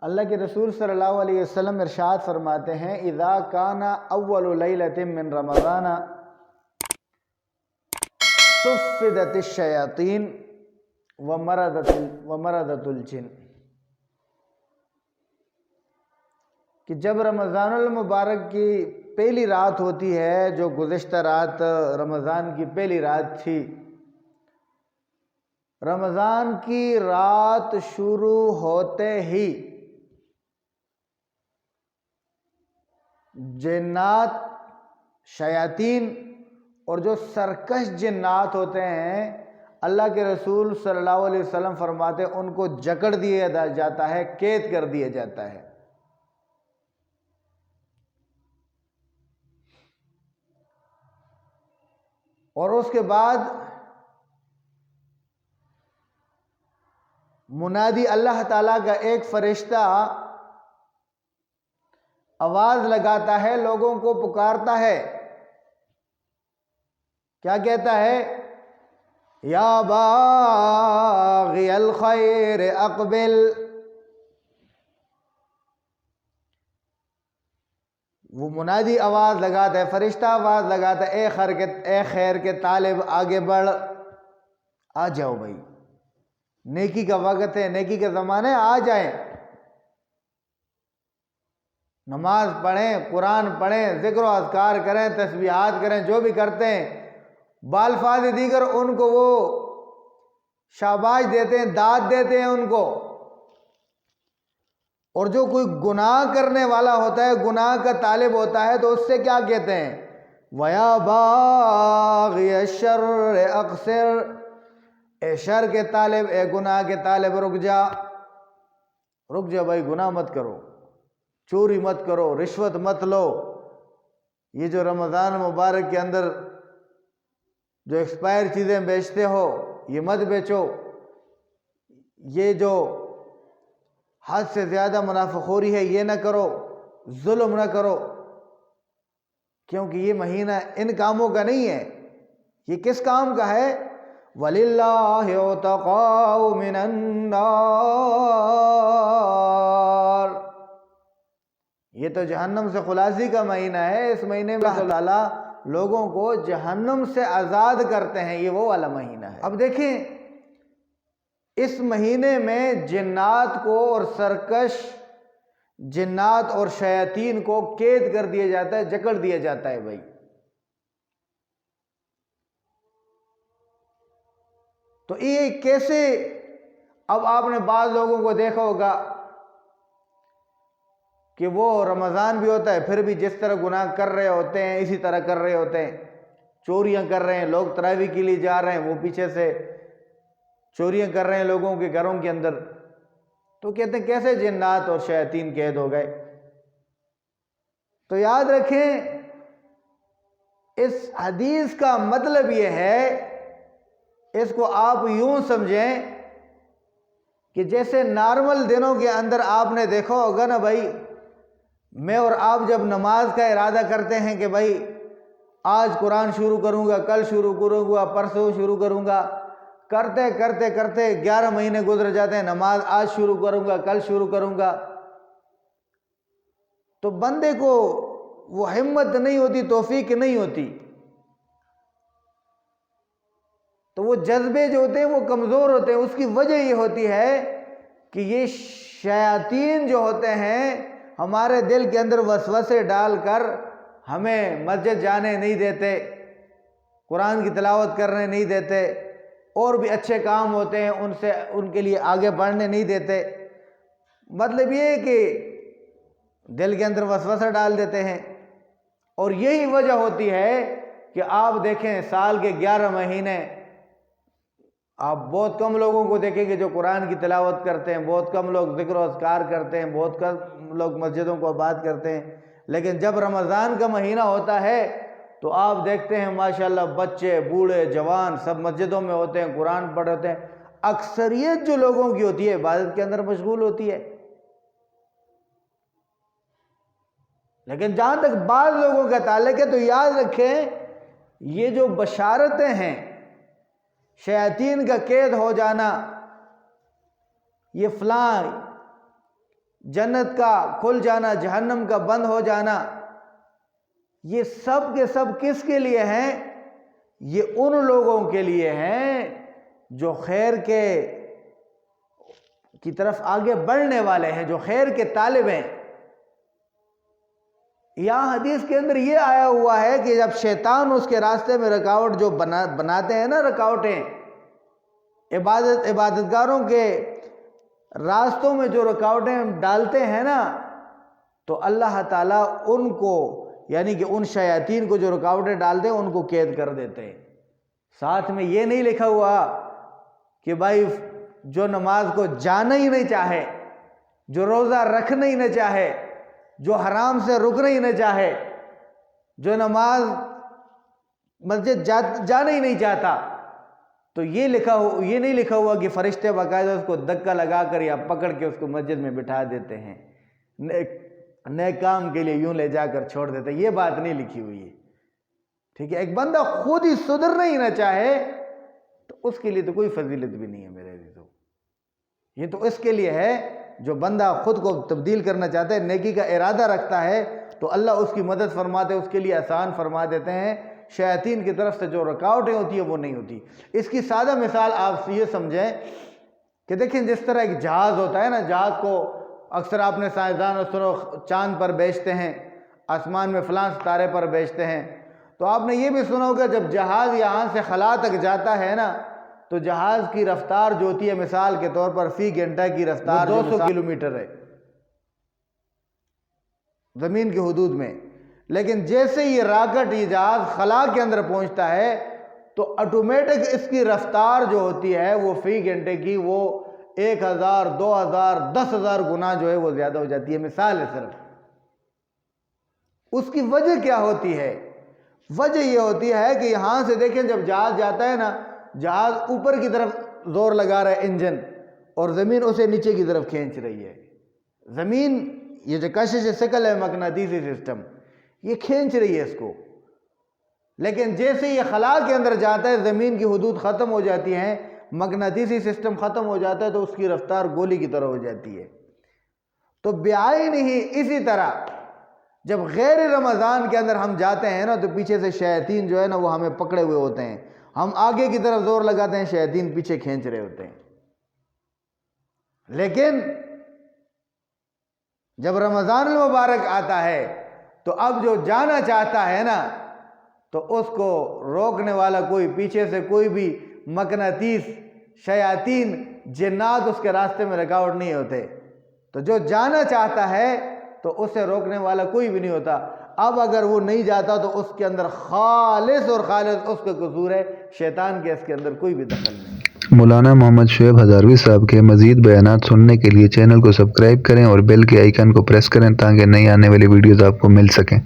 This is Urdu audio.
اللہ کے رسول صلی اللہ علیہ وسلم ارشاد فرماتے ہیں اذا کان اول لیلۃ من رمضان صفدت الشیاطین ومردت الجن، کہ جب رمضان المبارک کی پہلی رات ہوتی ہے، جو گزشتہ رات رمضان کی پہلی رات تھی، رمضان کی رات شروع ہوتے ہی جنات، شیاطین اور جو سرکش جنات ہوتے ہیں، اللہ کے رسول صلی اللہ علیہ وسلم فرماتے ہیں ان کو جکڑ دیا جاتا ہے، قید کر دیا جاتا ہے۔ اور اس کے بعد منادی اللہ تعالیٰ کا ایک فرشتہ آواز لگاتا ہے، لوگوں کو پکارتا ہے، کیا کہتا ہے؟ یا باغی الخیر اقبل، وہ منادی آواز لگاتا ہے، فرشتہ آواز لگاتا ہے، اے خیر کے طالب آگے بڑھ، آ جاؤ بھائی، نیکی کا وقت ہے، نیکی کا زمانہ ہے، آ جائیں، نماز پڑھیں، قرآن پڑھیں، ذکر و اذکار کریں، تسبیحات کریں، جو بھی کرتے ہیں بالفاظ دیگر ان کو وہ شاباش دیتے ہیں، داد دیتے ہیں ان کو۔ اور جو کوئی گناہ کرنے والا ہوتا ہے، گناہ کا طالب ہوتا ہے، تو اس سے کیا کہتے ہیں؟ وَيَا بَاغِيَ الشَّرِّ أَقْصِرْ، اے شر کے طالب، اے گناہ کے طالب رک جا، رک جا بھائی، گناہ مت کرو، چوری مت کرو، رشوت مت لو، یہ جو رمضان مبارک کے اندر جو ایکسپائر چیزیں بیچتے ہو یہ مت بیچو، یہ جو حد سے زیادہ منافع خوری ہے یہ نہ کرو، ظلم نہ کرو، کیونکہ یہ مہینہ ان کاموں کا نہیں ہے۔ یہ کس کام کا ہے؟ وَلِلَّهِ عُتَقَاءُ مِنَ النَّارِ، یہ تو جہنم سے خلاصی کا مہینہ ہے، اس مہینے میں اللہ تعالیٰ لوگوں کو جہنم سے آزاد کرتے ہیں، یہ وہ والا مہینہ ہے۔ اب دیکھیں اس مہینے میں جنات کو اور سرکش جنات اور شیاطین کو قید کر دیا جاتا ہے، جکڑ دیا جاتا ہے بھائی۔ تو یہ کیسے؟ اب آپ نے بعض لوگوں کو دیکھا ہوگا کہ وہ رمضان بھی ہوتا ہے پھر بھی جس طرح گناہ کر رہے ہوتے ہیں اسی طرح کر رہے ہوتے ہیں، چوریاں کر رہے ہیں، لوگ تراویح کے لیے جا رہے ہیں، وہ پیچھے سے چوریاں کر رہے ہیں لوگوں کے گھروں کے اندر، تو کہتے ہیں کیسے جنات اور شیاطین قید ہو گئے؟ تو یاد رکھیں اس حدیث کا مطلب یہ ہے، اس کو آپ یوں سمجھیں کہ جیسے نارمل دنوں کے اندر آپ نے دیکھا ہوگا نا بھائی، میں اور آپ جب نماز کا ارادہ کرتے ہیں کہ بھائی آج قرآن شروع کروں گا، کل شروع کروں گا، پرسوں شروع کروں گا، کرتے کرتے کرتے 11 مہینے گزر جاتے ہیں، نماز آج شروع کروں گا، کل شروع کروں گا، تو بندے کو وہ ہمت نہیں ہوتی، توفیق نہیں ہوتی، تو وہ جذبے جو ہوتے ہیں وہ کمزور ہوتے ہیں۔ اس کی وجہ یہ ہوتی ہے کہ یہ شیاطین جو ہوتے ہیں ہمارے دل کے اندر وسوسے ڈال کر ہمیں مسجد جانے نہیں دیتے، قرآن کی تلاوت کرنے نہیں دیتے، اور بھی اچھے کام ہوتے ہیں ان کے لیے آگے بڑھنے نہیں دیتے۔ مطلب یہ ہے کہ دل کے اندر وسوسہ ڈال دیتے ہیں، اور یہی وجہ ہوتی ہے کہ آپ دیکھیں سال کے 11 مہینے آپ بہت کم لوگوں کو دیکھیں گے جو قرآن کی تلاوت کرتے ہیں، بہت کم لوگ ذکر و اذکار کرتے ہیں، بہت کم لوگ مسجدوں کو آباد کرتے ہیں، لیکن جب رمضان کا مہینہ ہوتا ہے تو آپ دیکھتے ہیں ماشاءاللہ بچے، بوڑھے، جوان سب مسجدوں میں ہوتے ہیں، قرآن پڑھ رہے ہیں۔ اکثریت جو لوگوں کی ہوتی ہے عبادت کے اندر مشغول ہوتی ہے، لیکن جہاں تک بعض لوگوں کا تعلق ہے تو یاد رکھیں یہ جو بشارتیں ہیں شیاطین کا قید ہو جانا، یہ فلاں جنت کا کھل جانا، جہنم کا بند ہو جانا، یہ سب کے سب کس کے لیے ہیں؟ یہ ان لوگوں کے لیے ہیں جو خیر کی طرف آگے بڑھنے والے ہیں، جو خیر کے طالب ہیں۔ یہاں حدیث کے اندر یہ آیا ہوا ہے کہ جب شیطان اس کے راستے میں رکاوٹ جو بناتے ہیں نا، رکاوٹیں عبادتگاروں کے راستوں میں جو رکاوٹیں ڈالتے ہیں نا، تو اللہ تعالیٰ ان کو، یعنی کہ ان شیاطین کو جو رکاوٹیں ڈالتے ہیں ان کو قید کر دیتے ہیں۔ ساتھ میں یہ نہیں لکھا ہوا کہ بھائی جو نماز کو جانا ہی نہیں چاہے، جو روزہ رکھنا ہی نہ چاہے، جو حرام سے رکنا ہی نہ چاہے، جو نماز مسجد جانا ہی نہیں چاہتا، تو یہ نہیں لکھا ہوا کہ فرشتے باقاعدہ اس کو دھکا لگا کر یا پکڑ کے اس کو مسجد میں بٹھا دیتے ہیں، نیک کام کے لیے یوں لے جا کر چھوڑ دیتے ہیں۔ یہ بات نہیں لکھی ہوئی ہے، ٹھیک ہے۔ ایک بندہ خود ہی سدھرنا ہی نہ چاہے تو اس کے لیے تو کوئی فضیلت بھی نہیں ہے میرے عزیزو۔ یہ تو اس کے لیے ہے جو بندہ خود کو تبدیل کرنا چاہتا ہے، نیکی کا ارادہ رکھتا ہے، تو اللہ اس کی مدد فرماتے ہیں، اس کے لیے آسان فرما دیتے ہیں۔ شیاطین کی طرف سے جو رکاوٹیں ہوتی ہیں وہ نہیں ہوتی۔ اس کی سادہ مثال آپ یہ سمجھیں کہ دیکھیں جس طرح ایک جہاز ہوتا ہے نا، جہاز کو اکثر آپ نے سائنسدان چاند پر بیچتے ہیں، آسمان میں فلاں ستارے پر بیچتے ہیں، تو آپ نے یہ بھی سنا ہوگا جب جہاز یہاں سے خلا تک جاتا ہے نا، تو جہاز کی رفتار جو ہوتی ہے مثال کے طور پر فی گھنٹہ کی رفتار 200 کلومیٹر ہے زمین کی حدود میں، لیکن جیسے یہ راکٹ، یہ جہاز خلا کے اندر پہنچتا ہے تو آٹومیٹک اس کی رفتار جو ہوتی ہے وہ فی گھنٹے کی وہ 1000، 2000، 10,000 گنا جو ہے وہ زیادہ ہو جاتی ہے، مثال ہے صرف۔ اس کی وجہ کیا ہوتی ہے؟ وجہ یہ ہوتی ہے کہ یہاں سے دیکھیں جب جہاز جاتا ہے نا، جہاز اوپر کی طرف زور لگا رہا ہے انجن، اور زمین اسے نیچے کی طرف کھینچ رہی ہے۔ زمین یہ جو کشش ثقل ہے، مقناطیسی سسٹم، یہ کھینچ رہی ہے اس کو، لیکن جیسے یہ خلا کے اندر جاتا ہے زمین کی حدود ختم ہو جاتی ہیں، مقناطیسی سسٹم ختم ہو جاتا ہے، تو اس کی رفتار گولی کی طرح ہو جاتی ہے۔ تو بعین ہی اسی طرح جب غیر رمضان کے اندر ہم جاتے ہیں نا، تو پیچھے سے شیاطین جو ہے نا وہ ہمیں پکڑے ہوئے ہوتے ہیں، ہم آگے کی طرف زور لگاتے ہیں، شیاطین پیچھے کھینچ رہے ہوتے ہیں۔ لیکن جب رمضان المبارک آتا ہے تو اب جو جانا چاہتا ہے نا، تو اس کو روکنے والا کوئی، پیچھے سے کوئی بھی مقناطیس، شیاطین، جنات اس کے راستے میں رکاوٹ نہیں ہوتے۔ تو جو جانا چاہتا ہے تو اسے روکنے والا کوئی بھی نہیں ہوتا۔ اب اگر وہ نہیں جاتا تو اس کے اندر خالص اور خالص اس کا قصور ہے، شیطان کے اس کے اندر کوئی بھی دخل نہیں۔ مولانا محمد شعیب ہزاروی صاحب کے مزید بیانات سننے کے لیے چینل کو سبسکرائب کریں اور بیل کے آئیکن کو پریس کریں تاکہ نئی آنے والی ویڈیوز آپ کو مل سکیں۔